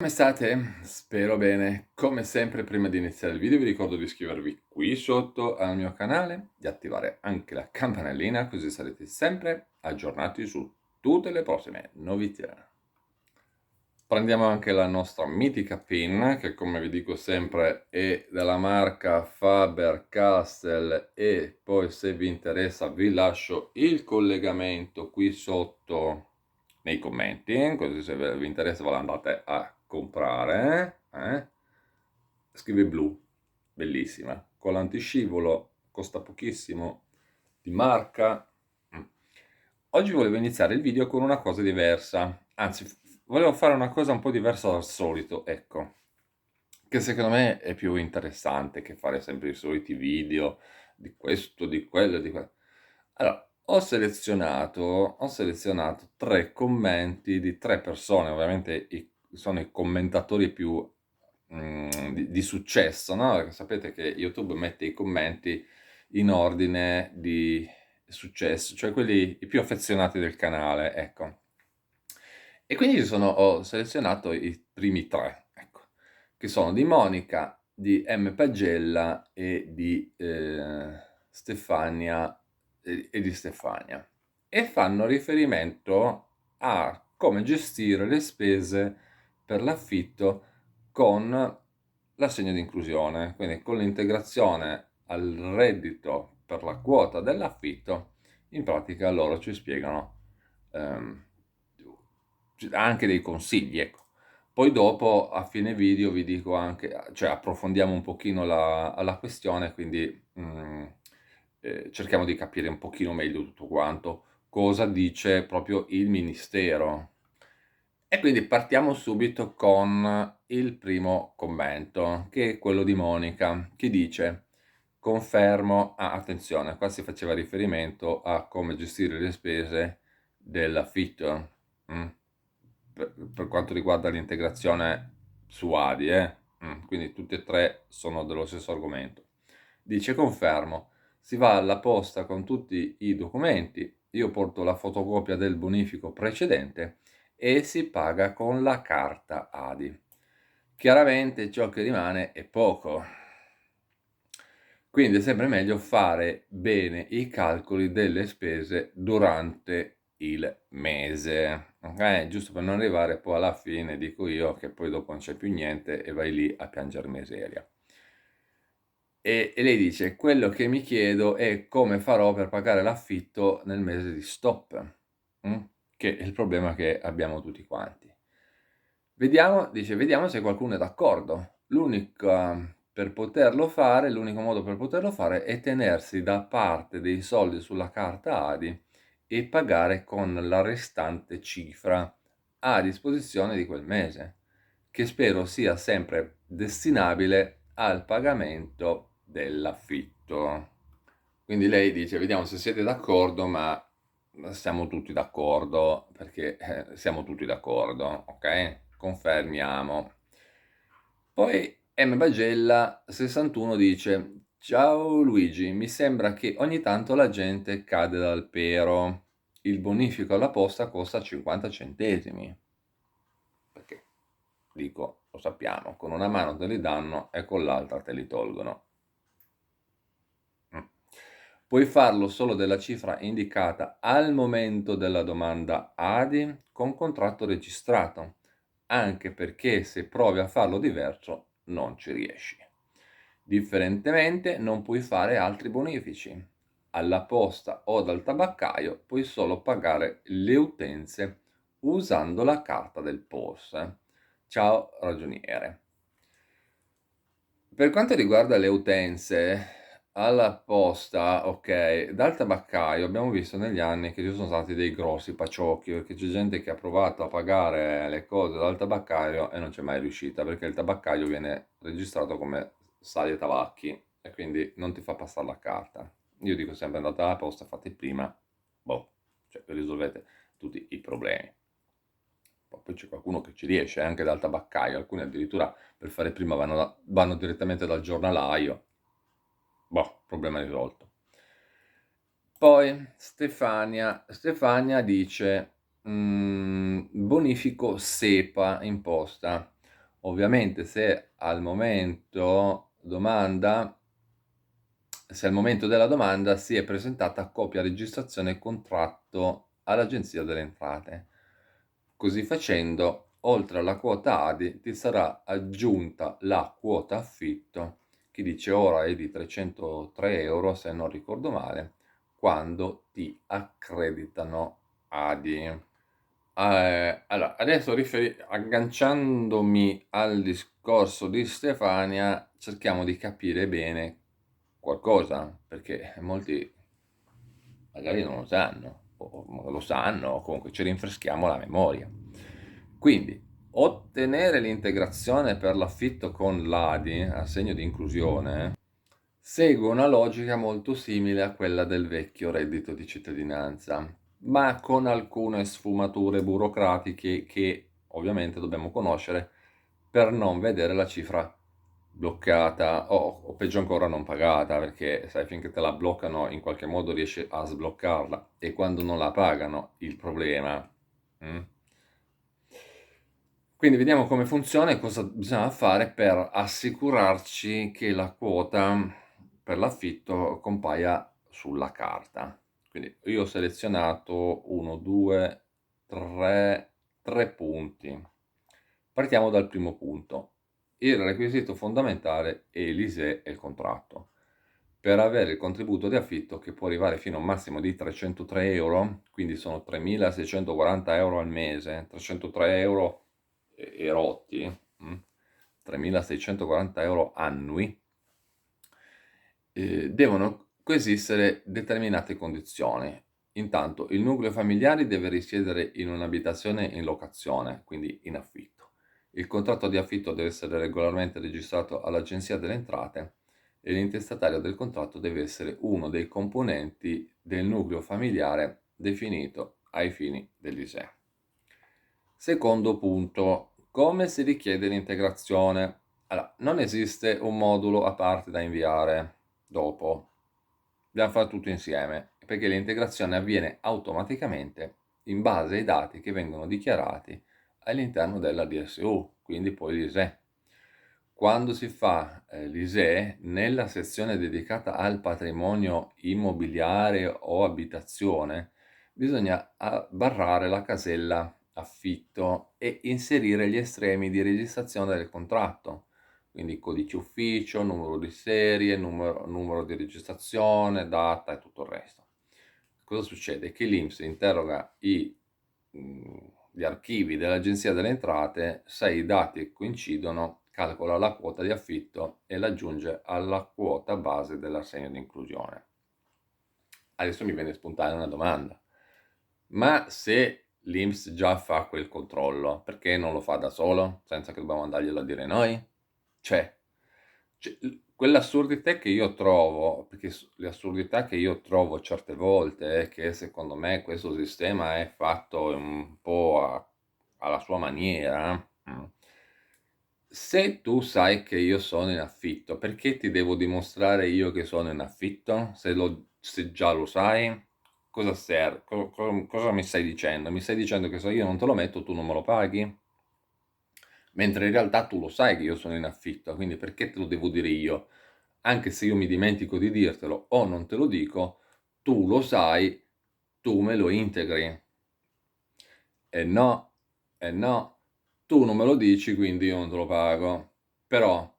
Come state? Spero bene. Come sempre, prima di iniziare il video vi ricordo di iscrivervi qui sotto al mio canale, di attivare anche la campanellina così sarete sempre aggiornati su tutte le prossime novità. Prendiamo anche la nostra mitica pin che, come vi dico sempre, è della marca Faber-Castell, e poi se vi interessa vi lascio il collegamento qui sotto nei commenti, così se vi interessa ve la andate a comprare. Scrive blu, bellissima, con l'antiscivolo, costa pochissimo, di marca. Mm. Oggi volevo iniziare il video con una cosa diversa, anzi volevo fare una cosa un po' diversa dal solito, ecco, che secondo me è più interessante che fare sempre i soliti video di questo, di quello, di quello. Allora, ho selezionato 3 commenti di 3 persone, ovviamente sono i commentatori più di successo, no, perché sapete che YouTube mette i commenti in ordine di successo, cioè quelli i più affezionati del canale, ecco. E quindi ho selezionato i primi 3, ecco, che sono di Monica, di M. Pagella e di Stefania e di Stefania. E fanno riferimento a come gestire le spese per l'affitto con l'assegno di inclusione, quindi con l'integrazione al reddito per la quota dell'affitto. In pratica loro ci spiegano ehm, anche dei consigli, ecco. Poi dopo a fine video vi dico anche, cioè approfondiamo un pochino la questione, quindi cerchiamo di capire un pochino meglio tutto quanto, cosa dice proprio il ministero. E quindi partiamo subito con il primo commento, che è quello di Monica, che dice: confermo, attenzione, qua si faceva riferimento a come gestire le spese dell'affitto, per quanto riguarda l'integrazione su ADI, quindi tutti e 3 sono dello stesso argomento. Dice: confermo, si va alla posta con tutti i documenti, io porto la fotocopia del bonifico precedente e si paga con la carta ADI. Chiaramente ciò che rimane è poco. Quindi è sempre meglio fare bene i calcoli delle spese durante il mese, ok? Giusto per non arrivare poi alla fine, dico io, che poi dopo non c'è più niente e vai lì a piangere miseria. E lei dice: quello che mi chiedo è come farò per pagare l'affitto nel mese di stop, mm? Che è il problema che abbiamo tutti quanti. Vediamo se qualcuno è d'accordo. L'unico modo per poterlo fare è tenersi da parte dei soldi sulla carta ADI e pagare con la restante cifra a disposizione di quel mese, che spero sia sempre destinabile al pagamento dell'affitto. Quindi lei dice: vediamo se siete d'accordo, ma siamo tutti d'accordo, perché siamo tutti d'accordo, ok? Confermiamo. Poi M. Bagella 61 dice: ciao Luigi, mi sembra che ogni tanto la gente cade dal pero. Il bonifico alla posta costa 50 centesimi. Perché, dico, lo sappiamo, con una mano te li danno e con l'altra te li tolgono. Mm. Puoi farlo solo della cifra indicata al momento della domanda ADI con contratto registrato, anche perché se provi a farlo diverso non ci riesci. Differentemente non puoi fare altri bonifici. Alla posta o dal tabaccaio puoi solo pagare le utenze usando la carta del POS. Ciao ragioniere. Per quanto riguarda le utenze, alla posta, ok, dal tabaccaio abbiamo visto negli anni che ci sono stati dei grossi paciocchi, perché c'è gente che ha provato a pagare le cose dal tabaccaio e non c'è mai riuscita, perché il tabaccaio viene registrato come Sali Tabacchi e quindi non ti fa passare la carta. Io dico sempre: andate alla posta, fate prima, boh, cioè risolvete tutti i problemi. Poi c'è qualcuno che ci riesce anche dal tabaccaio, alcuni addirittura per fare prima vanno direttamente dal giornalaio. Boh, problema risolto. Poi Stefania dice: bonifico SEPA imposta. Ovviamente se al momento della domanda si è presentata copia, registrazione e contratto all'Agenzia delle Entrate. Così facendo, oltre alla quota ADI, ti sarà aggiunta la quota affitto, che dice ora è di 303 euro, se non ricordo male, quando ti accreditano ADI. Allora, adesso agganciandomi al discorso di Stefania, cerchiamo di capire bene qualcosa, perché molti magari non lo sanno, o lo sanno, o comunque ci rinfreschiamo la memoria. Quindi, ottenere l'integrazione per l'affitto con l'ADI, a segno di inclusione, segue una logica molto simile a quella del vecchio reddito di cittadinanza, ma con alcune sfumature burocratiche che ovviamente dobbiamo conoscere per non vedere la cifra bloccata o peggio ancora non pagata, perché sai, finché te la bloccano in qualche modo riesci a sbloccarla e quando non la pagano il problema. mm? Quindi vediamo come funziona e cosa bisogna fare per assicurarci che la quota per l'affitto compaia sulla carta. Quindi io ho selezionato 1, 2, 3 punti. Partiamo dal primo punto. Il requisito fondamentale è l'ISEE e il contratto. Per avere il contributo di affitto, che può arrivare fino a un massimo di 303 euro, quindi sono 3.640 euro al mese, 303 euro e rotti, 3.640 euro annui, devono coesistere determinate condizioni. Intanto il nucleo familiare deve risiedere in un'abitazione in locazione, quindi in affitto. Il contratto di affitto deve essere regolarmente registrato all'Agenzia delle Entrate e l'intestatario del contratto deve essere uno dei componenti del nucleo familiare definito ai fini dell'ISEE. Secondo punto, come si richiede l'integrazione? Allora, non esiste un modulo a parte da inviare dopo, dobbiamo fare tutto insieme, perché l'integrazione avviene automaticamente in base ai dati che vengono dichiarati all'interno della DSU, quindi poi l'ISEE. Quando si fa l'ISEE, nella sezione dedicata al patrimonio immobiliare o abitazione, bisogna barrare la casella affitto e inserire gli estremi di registrazione del contratto, quindi codice ufficio, numero di serie, numero di registrazione, data e tutto il resto. Cosa succede? Che l'INPS interroga gli archivi dell'Agenzia delle Entrate, se i dati coincidono, calcola la quota di affitto e l'aggiunge alla quota base dell'assegno di inclusione. Adesso mi viene spontanea una domanda. Ma se l'INPS già fa quel controllo, perché non lo fa da solo, senza che dobbiamo andarglielo a dire noi? Cioè, quell'assurdità che io trovo, perché le assurdità che io trovo certe volte è che secondo me questo sistema è fatto un po' alla sua maniera. Se tu sai che io sono in affitto, perché ti devo dimostrare io che sono in affitto? Se già lo sai, cosa serve? Cosa mi stai dicendo? Mi stai dicendo che se io non te lo metto, tu non me lo paghi? Mentre in realtà tu lo sai che io sono in affitto, quindi perché te lo devo dire io? Anche se io mi dimentico di dirtelo o non te lo dico, tu lo sai, tu me lo integri. E no, e no, tu non me lo dici, quindi io non te lo pago. Però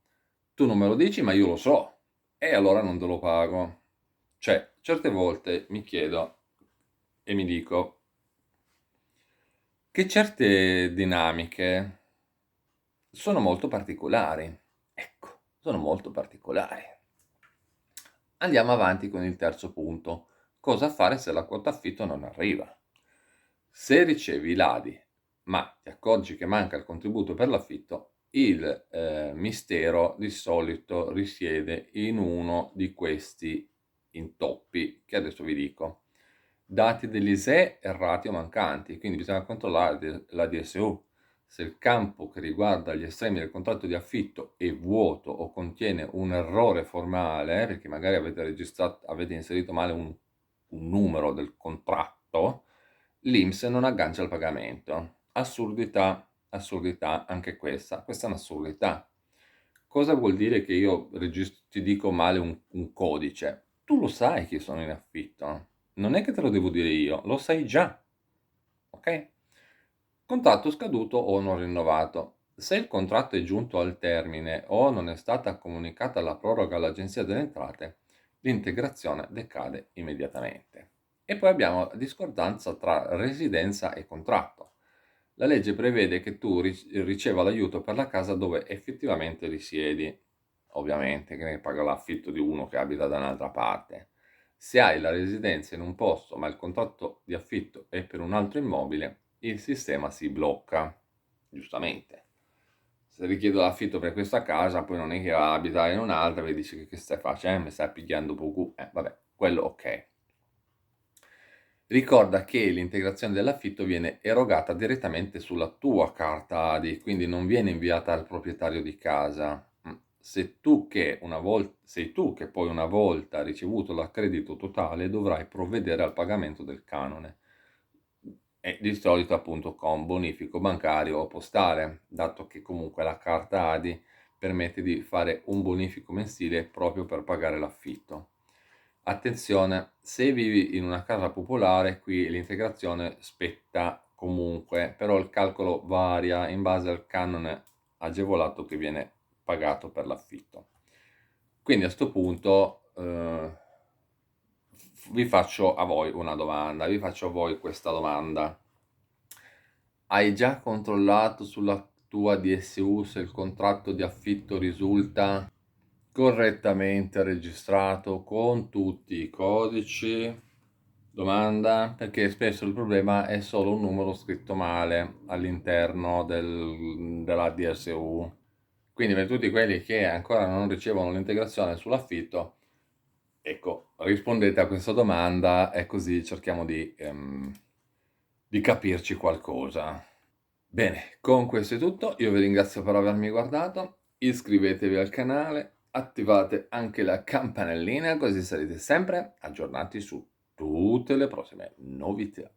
tu non me lo dici, ma io lo so, e allora non te lo pago. Cioè, certe volte mi chiedo e mi dico che certe dinamiche sono molto particolari. Ecco, sono molto particolari. Andiamo avanti con il terzo punto. Cosa fare se la quota affitto non arriva? Se ricevi l'ADI, ma ti accorgi che manca il contributo per l'affitto, il mistero di solito risiede in uno di questi intoppi che adesso vi dico. Dati dell'ISEE errati o mancanti, quindi bisogna controllare la DSU. Se il campo che riguarda gli estremi del contratto di affitto è vuoto o contiene un errore formale, perché magari avete inserito male un numero del contratto, l'INPS non aggancia il pagamento. Assurdità. Assurdità anche questa. Questa è un'assurdità. Cosa vuol dire che io ti dico male un codice? Tu lo sai che sono in affitto. Non è che te lo devo dire io, lo sai già. Ok? Contratto scaduto o non rinnovato. Se il contratto è giunto al termine o non è stata comunicata la proroga all'Agenzia delle Entrate, l'integrazione decade immediatamente. E poi abbiamo discordanza tra residenza e contratto. La legge prevede che tu riceva l'aiuto per la casa dove effettivamente risiedi, ovviamente, che ne paga l'affitto di uno che abita da un'altra parte. Se hai la residenza in un posto ma il contratto di affitto è per un altro immobile, il sistema si blocca, giustamente. Se richiedo l'affitto per questa casa, poi non è che va a abitare in un'altra e dici che stai facendo, mi stai pigliando poco. Vabbè, quello ok. Ricorda che l'integrazione dell'affitto viene erogata direttamente sulla tua carta ADI, quindi non viene inviata al proprietario di casa. Sei tu che poi una volta ricevuto l'accredito totale dovrai provvedere al pagamento del canone. E di solito appunto con bonifico bancario o postale, dato che comunque la carta ADI permette di fare un bonifico mensile proprio per pagare l'affitto. Attenzione, se vivi in una casa popolare, qui l'integrazione spetta comunque, però il calcolo varia in base al canone agevolato che viene pagato per l'affitto. Quindi a sto punto vi faccio a voi una domanda, vi faccio a voi questa domanda. Hai già controllato sulla tua DSU se il contratto di affitto risulta correttamente registrato con tutti i codici? Domanda, perché spesso il problema è solo un numero scritto male all'interno della DSU. Quindi per tutti quelli che ancora non ricevono l'integrazione sull'affitto, ecco, rispondete a questa domanda e così cerchiamo di capirci qualcosa. Bene, con questo è tutto, io vi ringrazio per avermi guardato, iscrivetevi al canale, attivate anche la campanellina così sarete sempre aggiornati su tutte le prossime novità.